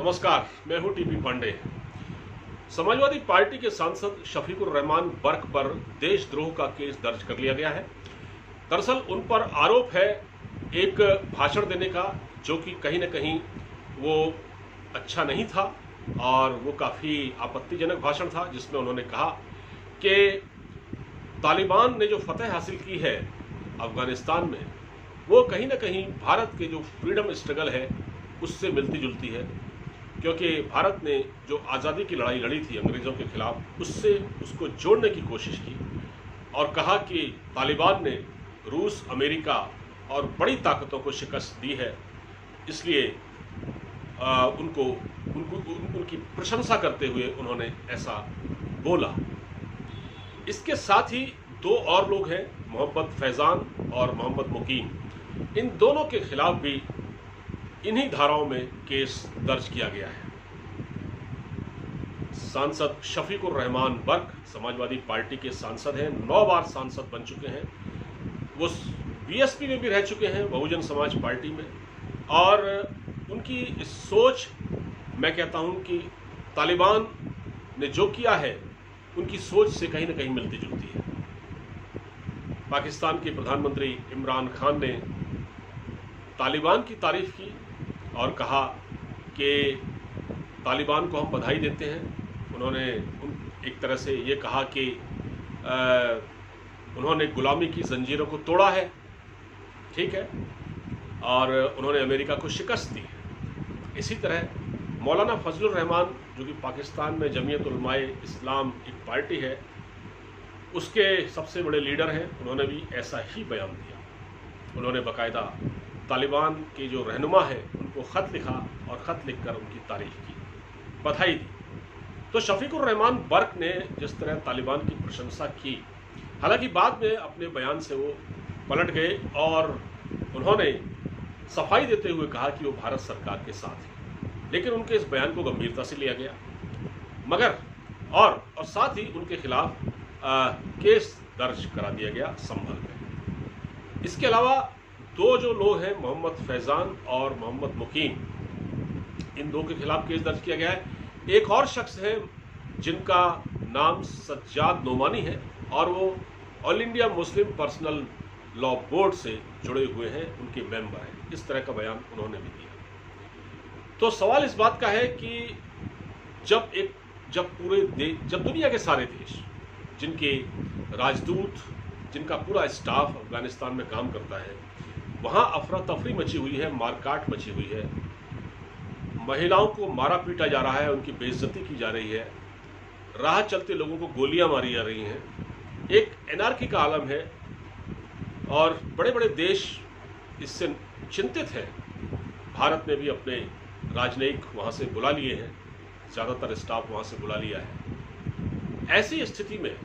नमस्कार, मैं हूं टीपी पांडे। समाजवादी पार्टी के सांसद शफीकुर रहमान बर्क पर देशद्रोह का केस दर्ज कर लिया गया है। दरअसल उन पर आरोप है एक भाषण देने का, जो कि कहीं न कहीं वो अच्छा नहीं था और वो काफ़ी आपत्तिजनक भाषण था, जिसमें उन्होंने कहा कि तालिबान ने जो फतह हासिल की है अफगानिस्तान में, वो कहीं न कहीं भारत के जो फ्रीडम स्ट्रगल है उससे मिलती जुलती है, क्योंकि भारत ने जो आज़ादी की लड़ाई लड़ी थी अंग्रेज़ों के खिलाफ, उससे उसको जोड़ने की कोशिश की और कहा कि तालिबान ने रूस, अमेरिका और बड़ी ताकतों को शिकस्त दी है, इसलिए उनकी प्रशंसा करते हुए उन्होंने ऐसा बोला। इसके साथ ही दो और लोग हैं, मोहम्मद फैज़ान और मोहम्मद मुकीम। इन दोनों के खिलाफ भी इन्हीं धाराओं में केस दर्ज किया गया है। सांसद शफीकुर रहमान बर्क समाजवादी पार्टी के सांसद हैं, 9 बार सांसद बन चुके हैं। वो बीएसपी में भी रह चुके हैं, बहुजन समाज पार्टी में, और उनकी इस सोच, मैं कहता हूं कि तालिबान ने जो किया है उनकी सोच से कहीं ना कहीं मिलती जुलती है। पाकिस्तान के प्रधानमंत्री इमरान खान ने तालिबान की तारीफ की और कहा कि तालिबान को हम बधाई देते हैं। उन्होंने एक तरह से ये कहा कि उन्होंने गुलामी की जंजीरों को तोड़ा है, ठीक है, और उन्होंने अमेरिका को शिकस्त दी है। इसी तरह मौलाना फजलुर रहमान, जो कि पाकिस्तान में जमीयत उलमाए इस्लाम एक पार्टी है, उसके सबसे बड़े लीडर हैं, उन्होंने भी ऐसा ही बयान दिया। उन्होंने बाकायदा तालिबान के जो रहनुमा है उनको ख़त लिखा और ख़त लिखकर उनकी तारीफ की, बधाई दी। तो शफीकुर रहमान बर्क ने जिस तरह तालिबान की प्रशंसा की, हालांकि बाद में अपने बयान से वो पलट गए और उन्होंने सफाई देते हुए कहा कि वो भारत सरकार के साथ हैं, लेकिन उनके इस बयान को गंभीरता से लिया गया, मगर और साथ ही उनके खिलाफ केस दर्ज करा दिया गया संभल में। इसके अलावा दो जो लोग हैं, मोहम्मद फैज़ान और मोहम्मद मुकीम, इन दो के खिलाफ केस दर्ज किया गया है। एक और शख्स है जिनका नाम सज्जाद नोमानी है और वो all India Muslim personal law board से जुड़े हुए हैं, उनके मेंबर हैं। इस तरह का बयान उन्होंने भी दिया। तो सवाल इस बात का है कि जब दुनिया के सारे देश, जिनके राजदूत, जिनका पूरा स्टाफ अफगानिस्तान में काम करता है, वहाँ अफरा तफरी मची हुई है, मारकाट मची हुई है, महिलाओं को मारा पीटा जा रहा है, उनकी बेइज्जती की जा रही है, राह चलते लोगों को गोलियां मारी जा रही हैं, एक एनार्की का आलम है और बड़े बड़े देश इससे चिंतित हैं। भारत ने भी अपने राजनयिक वहाँ से बुला लिए हैं, ज़्यादातर स्टाफ वहाँ से बुला लिया है। ऐसी स्थिति में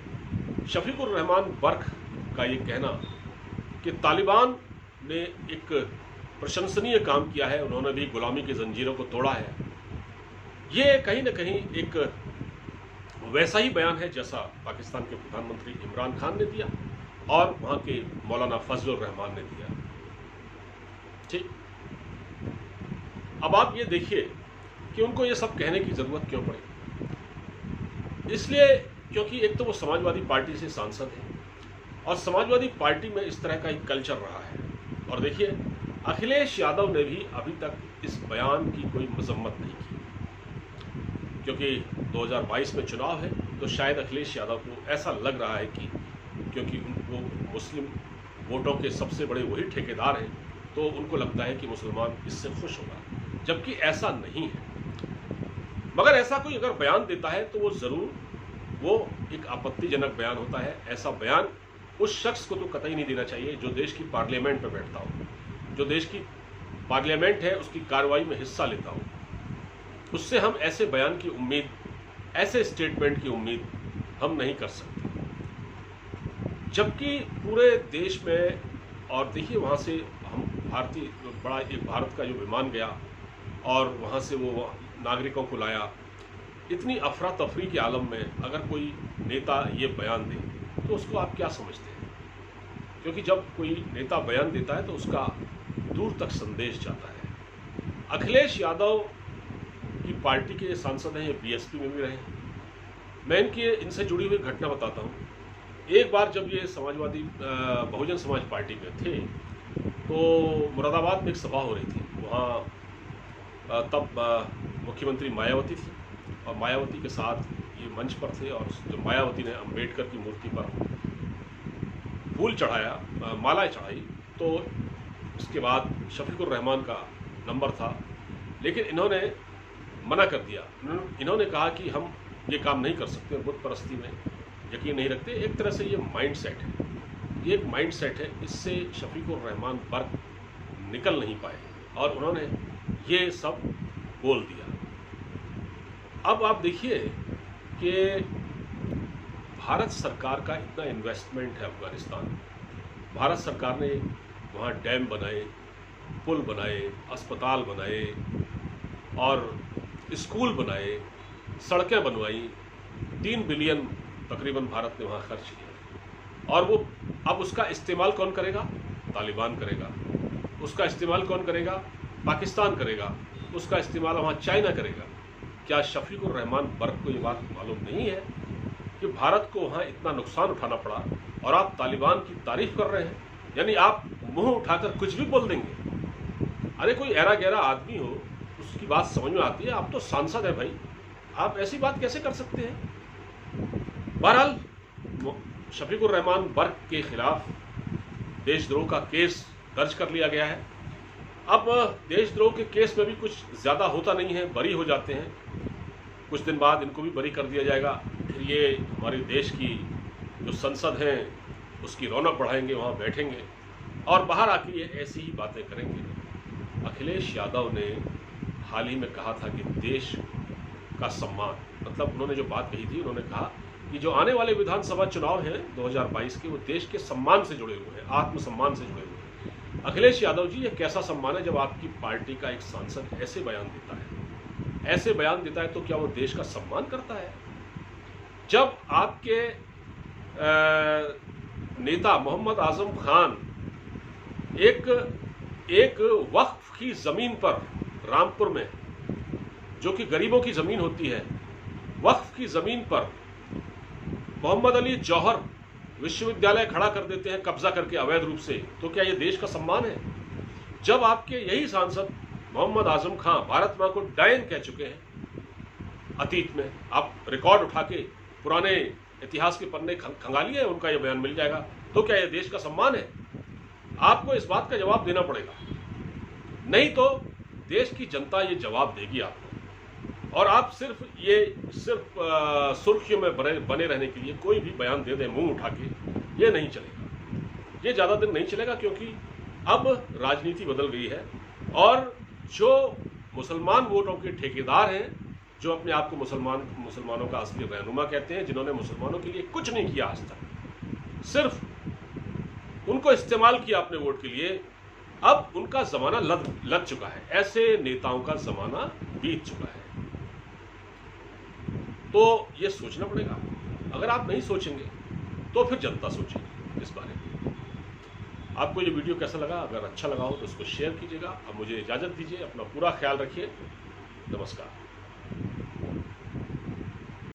शफीकुर रहमान बर्क का ये कहना कि तालिबान ने एक प्रशंसनीय काम किया है, उन्होंने भी गुलामी की जंजीरों को तोड़ा है, ये कहीं ना कहीं एक वैसा ही बयान है जैसा पाकिस्तान के प्रधानमंत्री इमरान खान ने दिया और वहाँ के मौलाना फजलुर रहमान ने दिया। ठीक, अब आप ये देखिए कि उनको ये सब कहने की ज़रूरत क्यों पड़ी। इसलिए क्योंकि एक तो वो समाजवादी पार्टी से सांसद हैं और समाजवादी पार्टी में इस तरह का एक कल्चर रहा है। और देखिए, अखिलेश यादव ने भी अभी तक इस बयान की कोई मजम्मत नहीं की, क्योंकि 2022 में चुनाव है, तो शायद अखिलेश यादव को ऐसा लग रहा है कि क्योंकि वो मुस्लिम वोटों के सबसे बड़े वही ठेकेदार हैं, तो उनको लगता है कि मुसलमान इससे खुश होगा, जबकि ऐसा नहीं है। मगर ऐसा कोई अगर बयान देता है तो वो ज़रूर वो एक आपत्तिजनक बयान होता है। ऐसा बयान उस शख्स को तो कतई नहीं देना चाहिए जो देश की पार्लियामेंट में बैठता हो, जो देश की पार्लियामेंट है उसकी कार्रवाई में हिस्सा लेता हो। उससे हम ऐसे बयान की उम्मीद, ऐसे स्टेटमेंट की उम्मीद हम नहीं कर सकते, जबकि पूरे देश में। और देखिए, वहाँ से हम भारत का जो विमान गया और वहाँ से वो नागरिकों को लाया, इतनी अफरा तफरी के आलम में अगर कोई नेता ये बयान दे तो उसको आप क्या समझते हैं? क्योंकि जब कोई नेता बयान देता है तो उसका दूर तक संदेश जाता है। अखिलेश यादव इनकी पार्टी के सांसद हैं, ये बीएसपी में भी रहे हैं। मैं इनसे जुड़ी हुई घटना बताता हूँ। एक बार जब ये समाजवादी बहुजन समाज पार्टी में थे तो मुरादाबाद में एक सभा हो रही थी। वहाँ तब मुख्यमंत्री मायावती थी और मायावती के साथ ये मंच पर थे और जो मायावती ने अंबेडकर की मूर्ति पर फूल चढ़ाया, मालाएं चढ़ाई। तो उसके बाद शफीकुर रहमान का नंबर था, लेकिन इन्होंने मना कर दिया। इन्होंने कहा कि हम ये काम नहीं कर सकते, बुत परस्ती में यकीन नहीं रखते। एक तरह से ये माइंडसेट है, ये एक माइंडसेट है, इससे शफीकुर रहमान बर्क निकल नहीं पाए और उन्होंने ये सब बोल दिया। अब आप देखिए कि भारत सरकार का इतना इन्वेस्टमेंट है अफगानिस्तान में। भारत सरकार ने वहाँ डैम बनाए, पुल बनाए, अस्पताल बनाए और स्कूल बनाए, सड़कें बनवाई। 3 बिलियन तकरीबन भारत ने वहाँ खर्च किया। और वो अब उसका इस्तेमाल कौन करेगा? तालिबान करेगा। उसका इस्तेमाल कौन करेगा? पाकिस्तान करेगा। उसका इस्तेमाल वहाँ चाइना करेगा। क्या शफीकुर रहमान बर्क को ये बात मालूम नहीं है कि भारत को वहाँ इतना नुकसान उठाना पड़ा और आप तालिबान की तारीफ कर रहे हैं? यानी आप मुंह उठाकर कुछ भी बोल देंगे। अरे कोई ऐरा गहरा आदमी हो, उसकी बात समझ में आती है। आप तो सांसद हैं भाई, आप ऐसी बात कैसे कर सकते हैं? बहरहाल शफीकुर रहमान बर्क के खिलाफ देशद्रोह का केस दर्ज कर लिया गया है। अब देशद्रोह के केस में भी कुछ ज़्यादा होता नहीं है, बरी हो जाते हैं। कुछ दिन बाद इनको भी बरी कर दिया जाएगा। फिर ये हमारे देश की जो संसद हैं उसकी रौनक बढ़ाएंगे, वहाँ बैठेंगे और बाहर आके ये ऐसी ही बातें करेंगे। अखिलेश यादव ने हाल ही में कहा था कि देश का सम्मान, मतलब उन्होंने जो बात कही थी, उन्होंने कहा कि जो आने वाले विधानसभा चुनाव हैं 2022 के, वो देश के सम्मान से जुड़े हुए हैं, आत्मसम्मान से जुड़े हुए हैं। अखिलेश यादव जी, ये कैसा सम्मान है जब आपकी पार्टी का एक सांसद ऐसे बयान देता है? ऐसे बयान देता है तो क्या वो देश का सम्मान करता है? जब आपके नेता मोहम्मद आजम खान एक वक्फ की ज़मीन पर, रामपुर में, जो कि गरीबों की ज़मीन होती है, वक्फ की ज़मीन पर मोहम्मद अली जौहर विश्वविद्यालय खड़ा कर देते हैं कब्जा करके अवैध रूप से, तो क्या ये देश का सम्मान है? जब आपके यही सांसद मोहम्मद आजम खां भारत मां को डायन कह चुके हैं अतीत में, आप रिकॉर्ड उठा के पुराने इतिहास के पन्ने खंगालिए, उनका ये बयान मिल जाएगा, तो क्या ये देश का सम्मान है? आपको इस बात का जवाब देना पड़ेगा, नहीं तो देश की जनता ये जवाब देगी आपको। और आप सिर्फ सुर्खियों में बने रहने के लिए कोई भी बयान दे दें मुंह उठा के, ये नहीं चलेगा, ये ज़्यादा दिन नहीं चलेगा, क्योंकि अब राजनीति बदल गई है। और जो मुसलमान वोटों के ठेकेदार हैं, जो अपने आप को मुसलमानों का असली रहनुमा कहते हैं, जिन्होंने मुसलमानों के लिए कुछ नहीं किया आज तक, सिर्फ उनको इस्तेमाल किया अपने वोट के लिए, अब उनका ज़माना लग चुका है। ऐसे नेताओं का ज़माना बीत चुका है। तो ये सोचना पड़ेगा। अगर आप नहीं सोचेंगे तो फिर जनता सोचेगी इस बारे में। आपको ये वीडियो कैसा लगा? अगर अच्छा लगा हो तो इसको शेयर कीजिएगा। अब मुझे इजाज़त दीजिए, अपना पूरा ख्याल रखिए। नमस्कार।